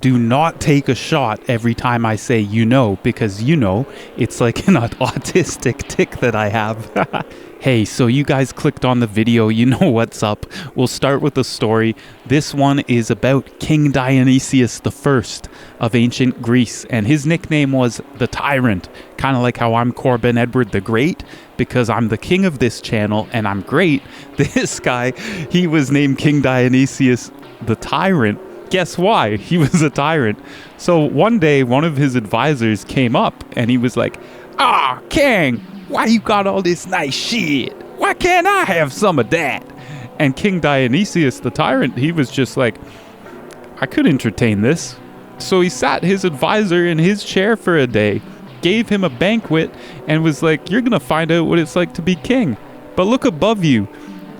Do not take a shot every time I say because it's like an autistic tick that I have. Hey, so you guys clicked on the video, you know what's up. We'll start with the story. This one is about King Dionysius I of ancient Greece, and his nickname was the Tyrant, kind of like how I'm Corbin Edward the Great, because I'm the king of this channel and I'm great. This guy, he was named King Dionysius the Tyrant. Guess why? He was a tyrant. So one day, one of his advisors came up and he was like, King, why you got all this nice shit? Why can't I have some of that? And King Dionysius the Tyrant, he was just like, I could entertain this. So he sat his advisor in his chair for a day, gave him a banquet, and was like, you're gonna find out what it's like to be king. But look above you.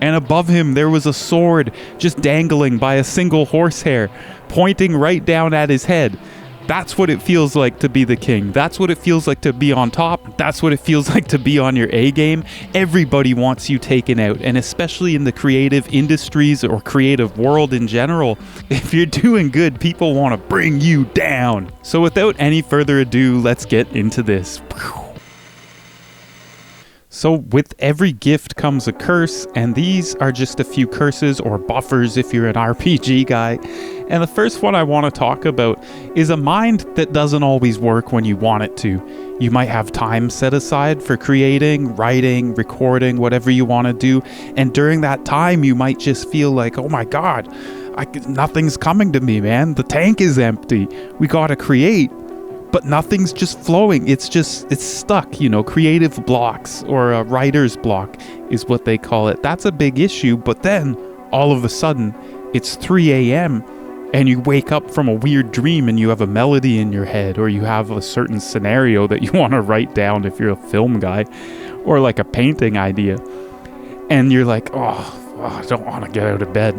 And above him, there was a sword just dangling by a single horsehair, pointing right down at his head. That's what it feels like to be the king. That's what it feels like to be on top. That's what it feels like to be on your A game. Everybody wants you taken out, and especially in the creative industries or creative world in general, if you're doing good, people want to bring you down. So without any further ado, let's get into this. So with every gift comes a curse, and these are just a few curses or buffers if you're an RPG guy. And the first one I want to talk about is a mind that doesn't always work when you want it to. You might have time set aside for creating, writing, recording, whatever you want to do, and during that time you might just feel like, oh my god, nothing's coming to me, man. The tank is empty. We gotta create. But nothing's just flowing. It's stuck, creative blocks, or a writer's block is what they call it. That's a big issue. But then all of a sudden it's 3 a.m. and you wake up from a weird dream and you have a melody in your head, or you have a certain scenario that you want to write down if you're a film guy, or like a painting idea. And you're like, I don't want to get out of bed.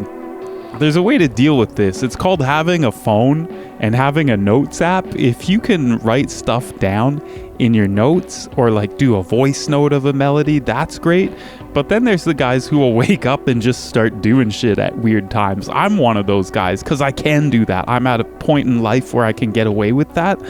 There's a way to deal with this. It's called having a phone and having a notes app. If you can write stuff down in your notes, or like do a voice note of a melody, that's great. But then there's the guys who will wake up and just start doing shit at weird times. I'm one of those guys because I can do that. I'm at a point in life where I can get away with that.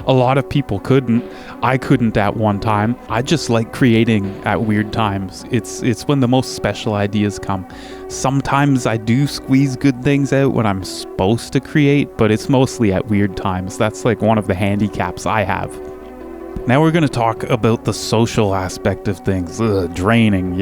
A lot of people couldn't. I couldn't at one time. I just like creating at weird times. It's when the most special ideas come. Sometimes I do squeeze good things out when I'm supposed to create, but it's mostly at weird times. That's like one of the handicaps I have. Now we're going to talk about the social aspect of things. Draining,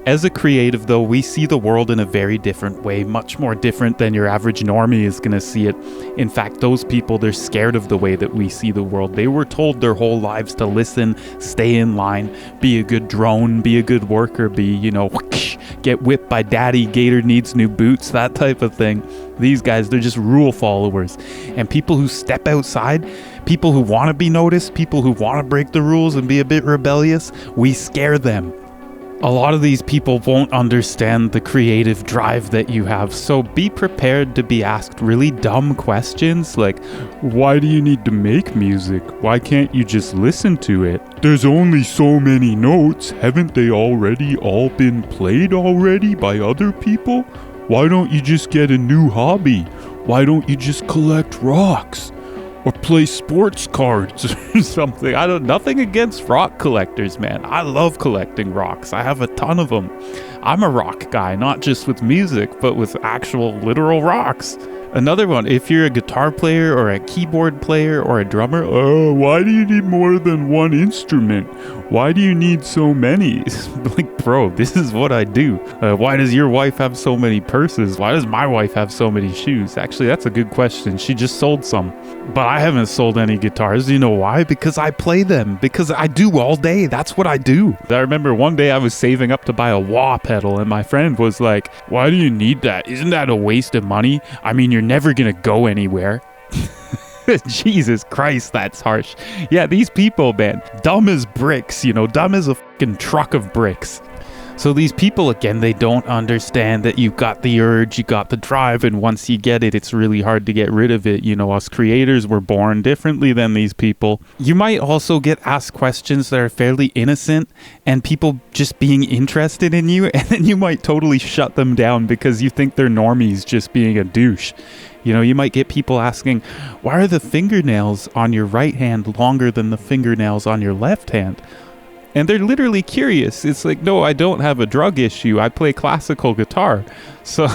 As a creative, though, we see the world in a very different way, much more different than your average normie is going to see it. In fact, those people, they're scared of the way that we see the world. They were told their whole lives to listen, stay in line, be a good drone, be a good worker, get whipped by daddy, Gator needs new boots, that type of thing. These guys, they're just rule followers. And people who step outside, people who want to be noticed, people who want to break the rules and be a bit rebellious, we scare them. A lot of these people won't understand the creative drive that you have, so be prepared to be asked really dumb questions like, why do you need to make music? Why can't you just listen to it? There's only so many notes. Haven't they already all been played already by other people? Why don't you just get a new hobby? Why don't you just collect rocks? Or play sports cards or something. Nothing against rock collectors, man. I love collecting rocks. I have a ton of them. I'm a rock guy, not just with music, but with actual literal rocks. Another one, if you're a guitar player or a keyboard player or a drummer, why do you need more than one instrument? Why do you need so many? Like, bro, this is what I do. Why does your wife have so many purses? Why does my wife have so many shoes? Actually, that's a good question. She just sold some. But I haven't sold any guitars. You know why? Because I play them. Because I do all day. That's what I do. I remember one day I was saving up to buy a wah pedal, and my friend was like, why do you need that? Isn't that a waste of money? I mean, you're never gonna go anywhere. Jesus Christ, that's harsh. Yeah, these people, man, dumb as bricks, dumb as a fucking truck of bricks. So these people, again, they don't understand that you've got the urge, you got the drive, and once you get it, it's really hard to get rid of it. You know, us creators were born differently than these people. You might also get asked questions that are fairly innocent and people just being interested in you, and then you might totally shut them down because you think they're normies just being a douche. You know, you might get people asking, why are the fingernails on your right hand longer than the fingernails on your left hand? And they're literally curious. It's like, no, I don't have a drug issue. I play classical guitar. So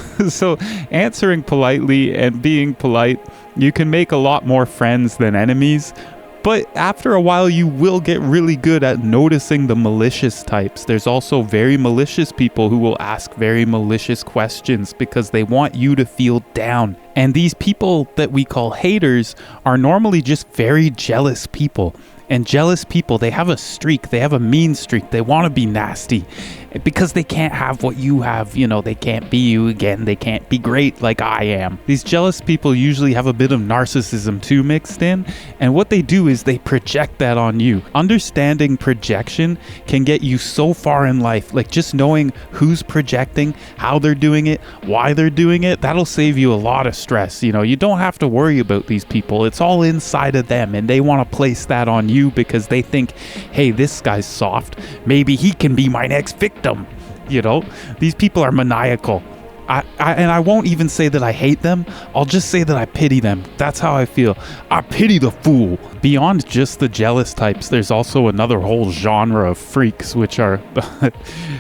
answering politely and being polite, you can make a lot more friends than enemies. But after a while, you will get really good at noticing the malicious types. There's also very malicious people who will ask very malicious questions because they want you to feel down. And these people that we call haters are normally just very jealous people. And jealous people, they have a streak, they have a mean streak, they want to be nasty because they can't have what you have. You know, they can't be you again, they can't be great like I am. These jealous people usually have a bit of narcissism too mixed in, and what they do is they project that on you. Understanding projection can get you so far in life, like just knowing who's projecting, how they're doing it, why they're doing it, that'll save you a lot of stress. You know, you don't have to worry about these people, it's all inside of them, and they want to place that on you because they think, hey, this guy's soft, maybe he can be my next victim. You know, these people are maniacal. And I won't even say that I hate them. I'll just say that I pity them. That's how I feel. I pity the fool. Beyond just the jealous types, there's also another whole genre of freaks, which are,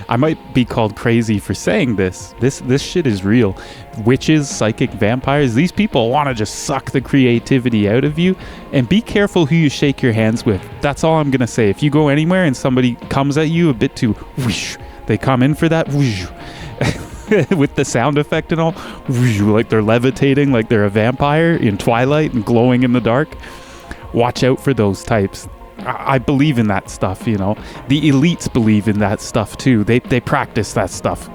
I might be called crazy for saying this. This shit is real. Witches, psychic vampires, these people want to just suck the creativity out of you. And be careful who you shake your hands with. That's all I'm going to say. If you go anywhere and somebody comes at you a bit too whoosh, they come in for that whoosh. With the sound effect and all, like they're levitating, like they're a vampire in Twilight and glowing in the dark. Watch out for those types. I believe in that stuff, you know. The elites believe in that stuff too. They practice that stuff.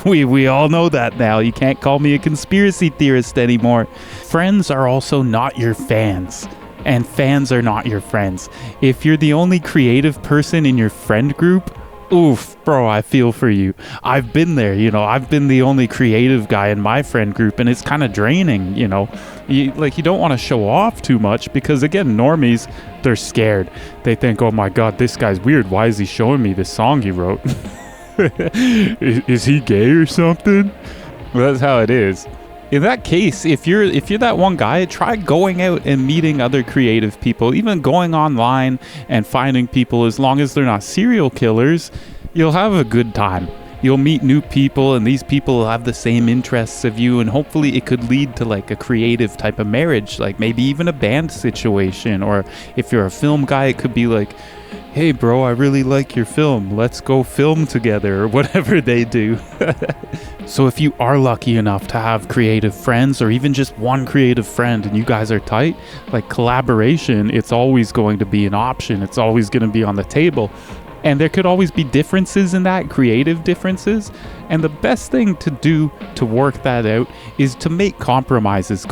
we all know that now. You can't call me a conspiracy theorist anymore. Friends are also not your fans. And fans are not your friends. If you're the only creative person in your friend group, oof, bro, I feel for you. I've been there, you know. I've been the only creative guy in my friend group, and it's kind of draining, you know. You don't want to show off too much because, again, normies, they're scared. They think, oh my God, this guy's weird. Why is he showing me this song he wrote? Is he gay or something? Well, that's how it is. In that case, if you're that one guy, try going out and meeting other creative people, even going online and finding people. As long as they're not serial killers, you'll have a good time. You'll meet new people, and these people will have the same interests of you, and hopefully it could lead to like a creative type of marriage, like maybe even a band situation. Or if you're a film guy, it could be like, hey bro, I really like your film, let's go film together, or whatever they do. So if you are lucky enough to have creative friends, or even just one creative friend, and you guys are tight, like collaboration, it's always going to be an option. It's always going to be on the table. And there could always be differences in that, creative differences. And the best thing to do to work that out is to make compromises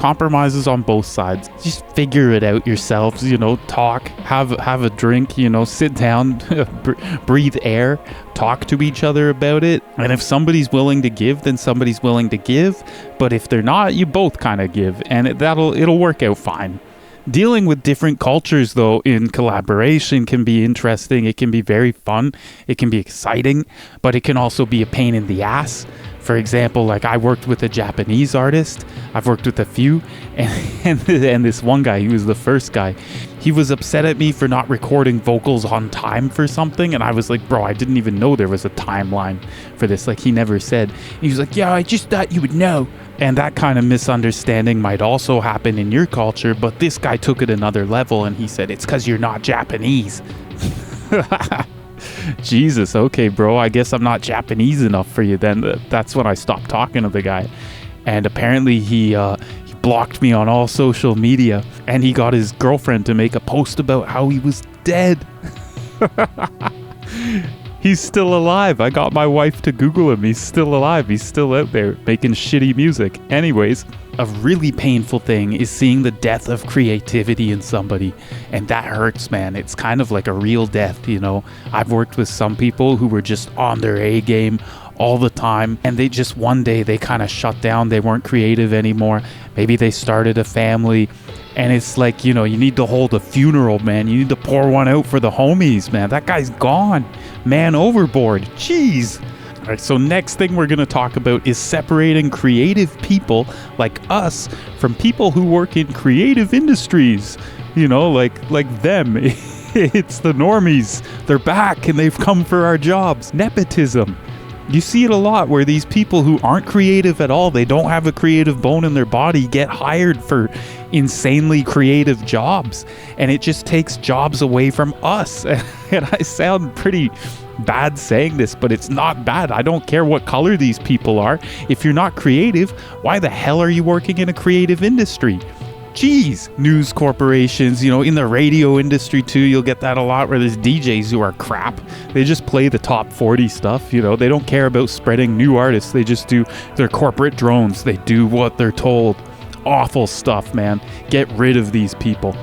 on both sides. Just figure it out yourselves, you know, talk, have a drink, you know, sit down, breathe air, talk to each other about it. And if somebody's willing to give, then somebody's willing to give. But if they're not, you both kind of give, and it'll work out fine. Dealing with different cultures, though, in collaboration can be interesting. It can be very fun. It can be exciting, but it can also be a pain in the ass. For example, like I worked with a Japanese artist. I've worked with a few, and this one guy, he was the first guy. He was upset at me for not recording vocals on time for something, and I was like, bro, I didn't even know there was a timeline for this. Like, he never said. He was like, yeah, I just thought you would know. And that kind of misunderstanding might also happen in your culture, but this guy took it another level, and he said, it's because you're not Japanese. Jesus, okay, bro, I guess I'm not Japanese enough for you then. That's when I stopped talking to the guy. And apparently he blocked me on all social media, and he got his girlfriend to make a post about how he was dead. He's still alive. I got my wife to Google him. He's still alive. He's still out there making shitty music. Anyways, A really painful thing is seeing the death of creativity in somebody, and that hurts, man. It's kind of like a real death, you know. I've worked with some people who were just on their A game all the time, and they just one day they kind of shut down. They weren't creative anymore. Maybe they started a family, and it's like, you know, you need to hold a funeral, man. You need to pour one out for the homies, man. That guy's gone, man, overboard. Jeez. All right, so next thing we're going to talk about is separating creative people like us from people who work in creative industries. You know, like them. It's the normies. They're back and they've come for our jobs. Nepotism. You see it a lot where these people who aren't creative at all, they don't have a creative bone in their body, get hired for insanely creative jobs. And it just takes jobs away from us. And I sound pretty bad saying this, but it's not bad. I don't care what color these people are. If you're not creative, why the hell are you working in a creative industry? Geez, news corporations, you know, in the radio industry too, you'll get that a lot where there's DJs who are crap. They just play the top 40 stuff, you know, they don't care about spreading new artists. They just do their corporate drones. They do what they're told. Awful stuff, man. Get rid of these people.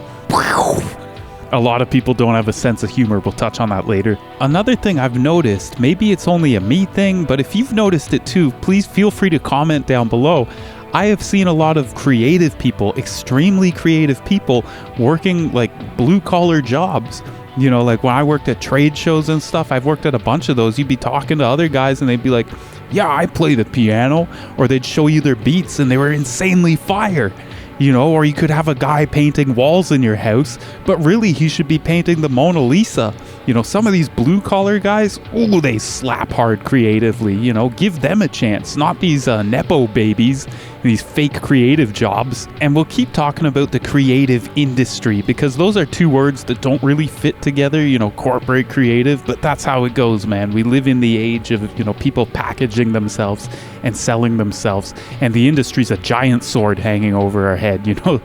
A lot of people don't have a sense of humor. We'll touch on that later. Another thing I've noticed, maybe it's only a me thing, but if you've noticed it too, please feel free to comment down below. I have seen a lot of creative people, extremely creative people, working like blue-collar jobs. You know, like when I worked at trade shows and stuff, I've worked at a bunch of those. You'd be talking to other guys and they'd be like, yeah, I play the piano. Or they'd show you their beats and they were insanely fire. You know, or you could have a guy painting walls in your house, but really he should be painting the Mona Lisa. You know, some of these blue-collar guys, oh, they slap hard creatively. You know, give them a chance, not these Nepo babies, these fake creative jobs. And we'll keep talking about the creative industry because those are two words that don't really fit together, you know, corporate creative, but that's how it goes, man. We live in the age of, you know, people packaging themselves and selling themselves, and the industry's a giant sword hanging over our head, you know.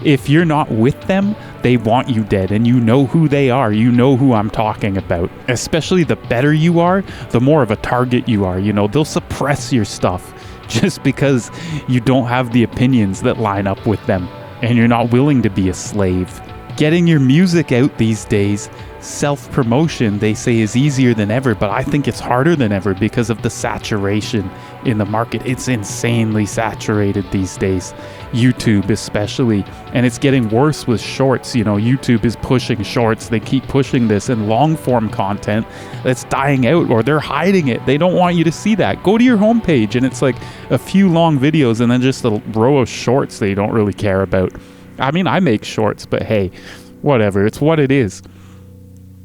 If you're not with them, they want you dead, and you know who they are. You know who I'm talking about. Especially the better you are, the more of a target you are. You know, they'll suppress your stuff just because you don't have the opinions that line up with them, and you're not willing to be a slave. Getting your music out these days, self-promotion, they say, is easier than ever, but I think it's harder than ever because of the saturation in the market. It's insanely saturated these days, YouTube especially, and it's getting worse with shorts. You know, YouTube is pushing shorts. They keep pushing this, and long-form content that's dying out, or they're hiding it. They don't want you to see that. Go to your homepage, and it's like a few long videos and then just a row of shorts that you don't really care about. I mean, I make shorts, but hey, whatever. It's what it is.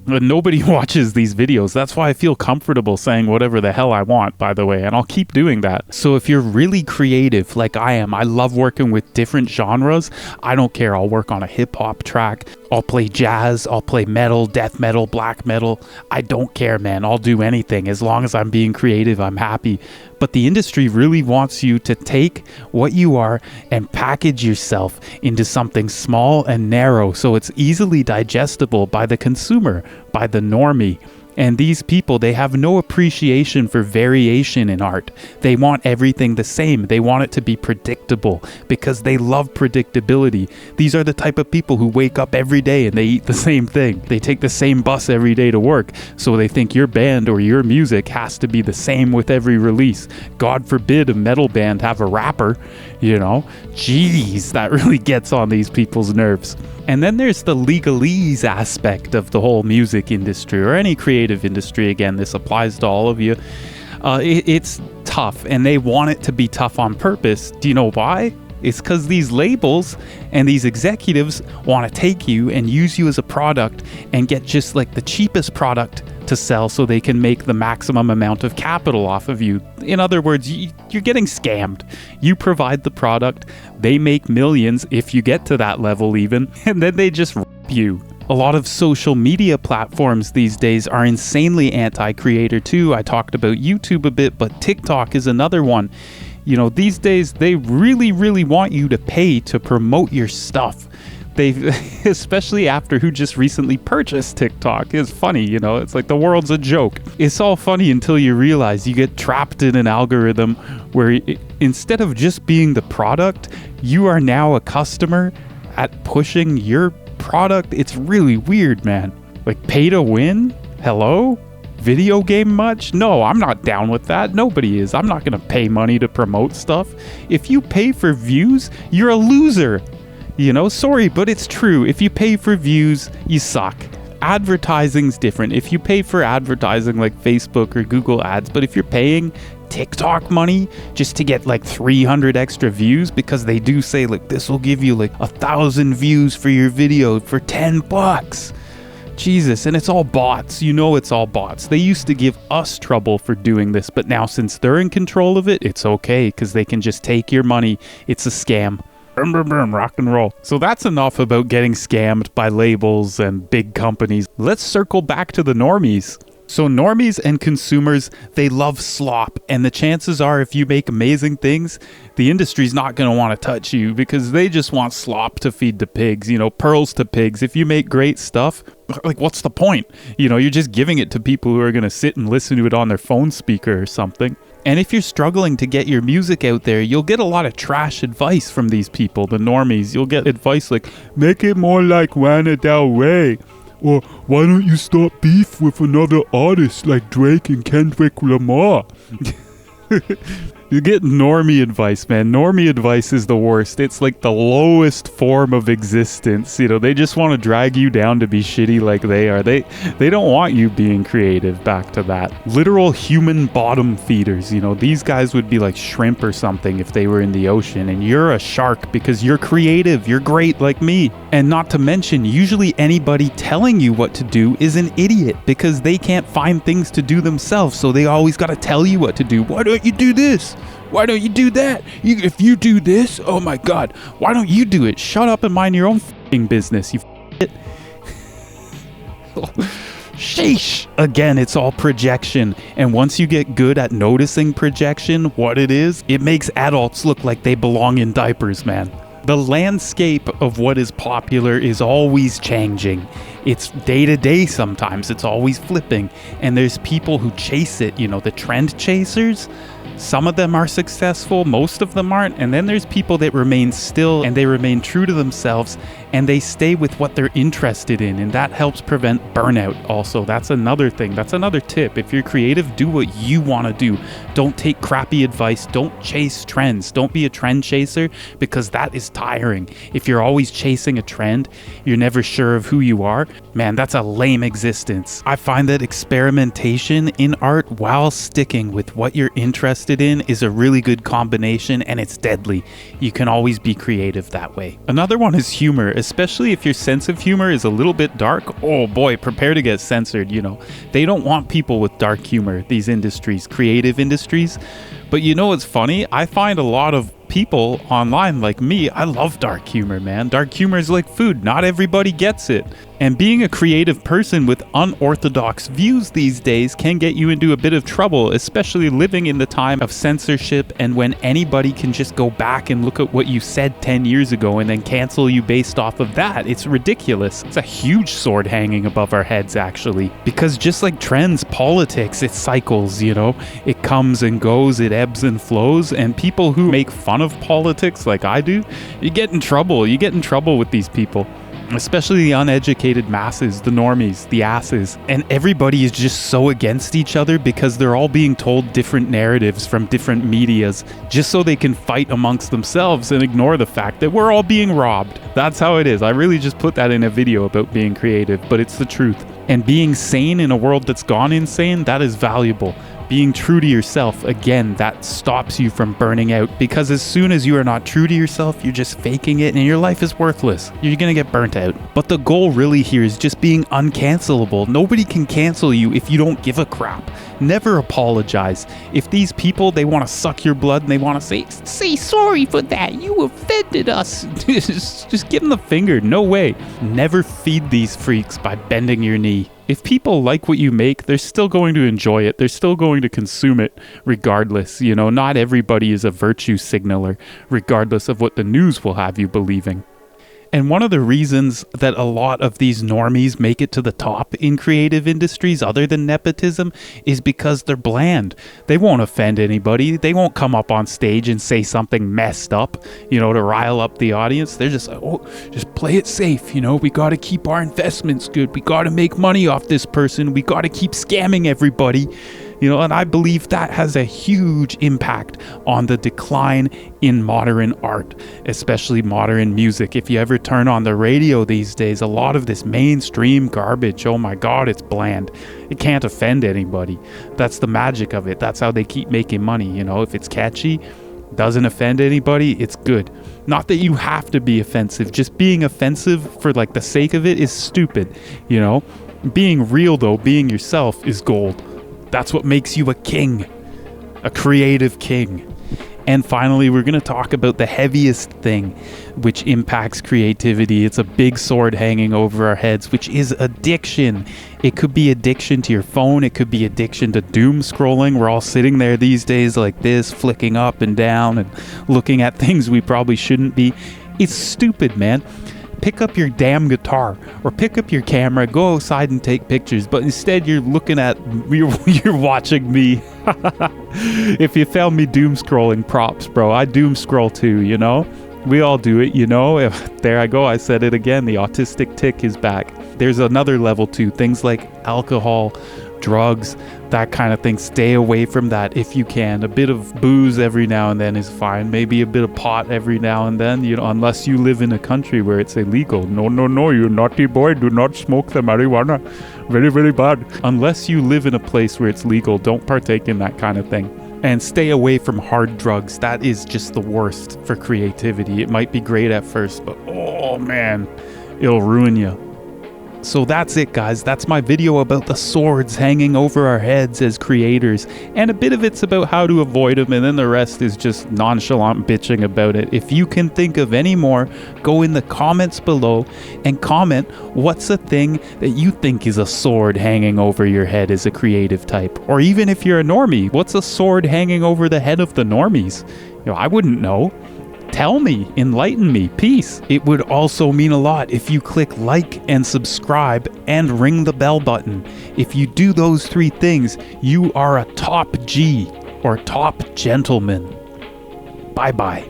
But nobody watches these videos. That's why I feel comfortable saying whatever the hell I want, by the way, and I'll keep doing that. So if you're really creative like I am, I love working with different genres. I don't care. I'll work on a hip-hop track. I'll play jazz. I'll play metal, death metal, black metal. I don't care, man. I'll do anything. As long as I'm being creative, I'm happy. But the industry really wants you to take what you are and package yourself into something small and narrow so it's easily digestible by the consumer, by the normie. And these people, they have no appreciation for variation in art. They want everything the same. They want it to be predictable because they love predictability. These are the type of people who wake up every day and they eat the same thing. They take the same bus every day to work. So they think your band or your music has to be the same with every release. God forbid a metal band have a rapper, you know. Jeez, that really gets on these people's nerves. And then there's the legalese aspect of the whole music industry or any creative industry. Again, this applies to all of you. It's tough, and they want it to be tough on purpose. Do you know why? It's because these labels and these executives want to take you and use you as a product and get just like the cheapest product to sell so they can make the maximum amount of capital off of you. In other words, you're getting scammed. You provide the product, they make millions if you get to that level even, and then they just rip you. A lot of social media platforms these days are insanely anti-creator too. I talked about YouTube a bit, but TikTok is another one. You know, these days they really, really want you to pay to promote your stuff. They've, especially after who just recently purchased TikTok. It's funny, you know, it's like the world's a joke. It's all funny until you realize you get trapped in an algorithm where Instead of just being the product, you are now a customer at pushing your product. It's really weird, man. Like, pay to win? Hello? Video game much? No, I'm not down with that. Nobody is. I'm not gonna pay money to promote stuff. If you pay for views, you're a loser. You know, sorry, but it's true. If you pay for views, you suck. Advertising's different. If you pay for advertising like Facebook or Google ads, but if you're paying TikTok money just to get like 300 extra views, because they do say like this will give you like 1,000 views for your video for $10. Jesus, and it's all bots. You know, it's all bots. They used to give us trouble for doing this, but now since they're in control of it, it's okay because they can just take your money. It's a scam. Boom, boom, boom, rock and roll. So that's enough about getting scammed by labels and big companies. Let's circle back to the normies. So normies and consumers, they love slop, and the chances are if you make amazing things, the industry's not going to want to touch you because they just want slop to feed to pigs, you know, pearls to pigs. If you make great stuff, like, what's the point? You know, you're just giving it to people who are going to sit and listen to it on their phone speaker or something. And if you're struggling to get your music out there, you'll get a lot of trash advice from these people, the normies. You'll get advice like, make it more like Lana Del Rey. Or, why don't you start beef with another artist like Drake and Kendrick Lamar? You get normie advice, man. Normie advice is the worst. It's like the lowest form of existence. You know, they just want to drag you down to be shitty like they are. They don't want you being creative. Back to that. Literal human bottom feeders. You know, these guys would be like shrimp or something if they were in the ocean. And you're a shark because you're creative. You're great like me. And not to mention, usually anybody telling you what to do is an idiot because they can't find things to do themselves. So they always got to tell you what to do. Why don't you do this? Why don't you do that? If you do this, oh my God, why don't you do it? Shut up and mind your own f***ing business, you f***it. Sheesh. Again, it's all projection. And once you get good at noticing projection, what it is, it makes adults look like they belong in diapers, man. The landscape of what is popular is always changing. It's day to day sometimes. It's always flipping. And there's people who chase it, you know, the trend chasers. Some of them are successful, most of them aren't, and then there's people that remain still and they remain true to themselves and they stay with what they're interested in, and that helps prevent burnout also. That's another thing. That's another tip. If you're creative, do what you want to do. Don't take crappy advice. Don't chase trends. Don't be a trend chaser because that is tiring. If you're always chasing a trend, you're never sure of who you are. Man, that's a lame existence. I find that experimentation in art while sticking with what you're interested in is a really good combination, and it's deadly. You can always be creative that way. Another one is humor, especially if your sense of humor is a little bit dark. Oh boy, prepare to get censored, you know. They don't want people with dark humor, these industries, creative industries. But you know what's funny? I find a lot of people online like me, I love dark humor, man. Dark humor is like food. Not everybody gets it. And being a creative person with unorthodox views these days can get you into a bit of trouble, especially living in the time of censorship and when anybody can just go back and look at what you said 10 years ago and then cancel you based off of that. It's ridiculous. It's a huge sword hanging above our heads, actually. Because just like trends, politics, it cycles, you know? It comes and goes, it ebbs and flows, and people who make fun of politics like I do, you get in trouble. You get in trouble with these people. Especially the uneducated masses, the normies, the asses. And everybody is just so against each other because they're all being told different narratives from different medias just so they can fight amongst themselves and ignore the fact that we're all being robbed. That's how it is. I really just put that in a video about being creative, but it's the truth. And being sane in a world that's gone insane, that is valuable. Being true to yourself, again, that stops you from burning out, because as soon as you are not true to yourself, you're just faking it and your life is worthless. You're gonna get burnt out. But the goal really here is just being uncancelable. Nobody can cancel you if you don't give a crap. Never apologize. If these people, they want to suck your blood and they want to say sorry for that, you offended us. Just give them the finger. No way. Never feed these freaks by bending your knee. If people like what you make, they're still going to enjoy it. They're still going to consume it regardless. You know, not everybody is a virtue signaler, regardless of what the news will have you believing. And one of the reasons that a lot of these normies make it to the top in creative industries, other than nepotism, is because they're bland. They won't offend anybody. They won't come up on stage and say something messed up, to rile up the audience. They're just like, oh, just play it safe. We got to keep our investments good. We got to make money off this person. We got to keep scamming everybody. And I believe that has a huge impact on the decline in modern art, especially modern music. If you ever turn on the radio these days, a lot of this mainstream garbage, oh my God, it's bland. It can't offend anybody. That's the magic of it. That's how they keep making money. If it's catchy, doesn't offend anybody, it's good. Not that you have to be offensive. Just being offensive for the sake of it is stupid. Being real though, being yourself is gold. That's what makes you a king, a creative king. And finally, we're going to talk about the heaviest thing which impacts creativity. It's a big sword hanging over our heads, which is addiction. It could be addiction to your phone. It could be addiction to doom scrolling. We're all sitting there these days like this, flicking up and down and looking at things we probably shouldn't be. It's stupid, man. Pick up your damn guitar or pick up your camera, go outside and take pictures, but instead you're watching me. If you found me doom scrolling, props, bro. I doom scroll too, we all do it, There I go, I said it again, the autistic tick is back. There's another level too, things like alcohol, drugs, that kind of thing. Stay away from that if you can. A bit of booze every now and then is fine. Maybe a bit of pot every now and then, unless you live in a country where it's illegal. No, you naughty boy, do not smoke the marijuana. Very, very bad. Unless you live in a place where it's legal, don't partake in that kind of thing. And stay away from hard drugs. That is just the worst for creativity. It might be great at first, but oh man, it'll ruin you. So that's it, guys. That's my video about the swords hanging over our heads as creators. And a bit of it's about how to avoid them, and then the rest is just nonchalant bitching about it. If you can think of any more, go in the comments below and comment what's a thing that you think is a sword hanging over your head as a creative type. Or even if you're a normie, what's a sword hanging over the head of the normies? I wouldn't know. Tell me, enlighten me, peace. It would also mean a lot if you click like and subscribe and ring the bell button. If you do those 3 things, you are a top G or top gentleman. Bye-bye.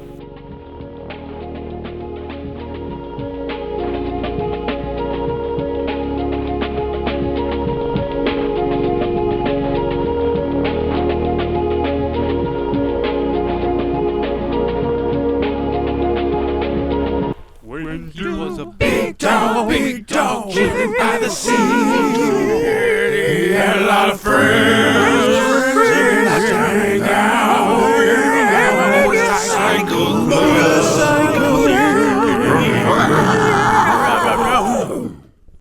Big dog, living by the sea. He had a lot of friends.